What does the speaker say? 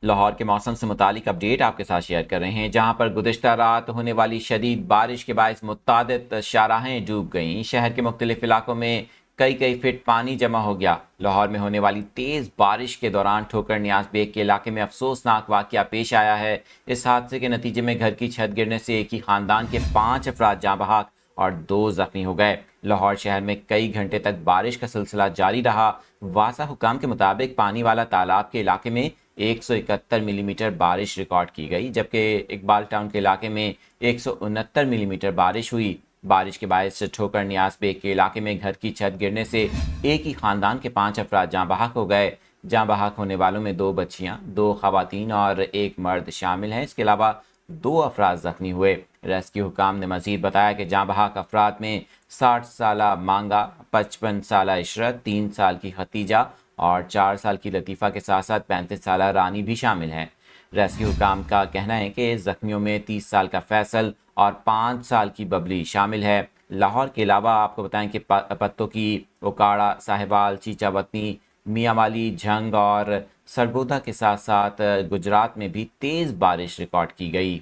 لاہور کے موسم سے متعلق اپڈیٹ آپ کے ساتھ شیئر کر رہے ہیں، جہاں پر گزشتہ رات ہونے والی شدید بارش کے باعث متعدد شاہراہیں ڈوب گئیں۔ شہر کے مختلف علاقوں میں کئی فٹ پانی جمع ہو گیا۔ لاہور میں ہونے والی تیز بارش کے دوران ٹھوکر نیاز بیگ کے علاقے میں افسوسناک واقعہ پیش آیا ہے۔ اس حادثے کے نتیجے میں گھر کی چھت گرنے سے ایک ہی خاندان کے 5 افراد جاں بحق اور 2 زخمی ہو گئے۔ لاہور شہر میں کئی گھنٹے تک بارش کا سلسلہ جاری رہا۔ واسا حکام کے مطابق پانی والا تالاب کے علاقے میں 171 ملی میٹر بارش ریکارڈ کی گئی، جبکہ اقبال ٹاؤن کے علاقے میں 169 ملی میٹر بارش ہوئی۔ بارش کے باعث ٹھوکر نیاز بیگ کے علاقے میں گھر کی چھت گرنے سے ایک ہی خاندان کے 5 افراد جاں بحق ہو گئے۔ جاں بحق ہونے والوں میں 2 بچیاں، 2 خواتین اور 1 مرد شامل ہیں۔ اس کے علاوہ 2 افراد زخمی ہوئے۔ ریسکیو حکام نے مزید بتایا کہ جاں بحق افراد میں 60 سالہ مانگا، 55 سالہ عشرت، 3 سال کی ختیجہ اور 4 سال کی لطیفہ کے ساتھ ساتھ 35 سالہ رانی بھی شامل ہیں۔ ریسکیو حکام کا کہنا ہے کہ زخمیوں میں 30 سال کا فیصل اور 5 سال کی ببلی شامل ہے۔ لاہور کے علاوہ آپ کو بتائیں کہ پتوں کی اوکاڑا، ساہیوال، چیچا وطنی، میاں والی، جھنگ اور سرگودا کے ساتھ ساتھ گجرات میں بھی تیز بارش ریکارڈ کی گئی۔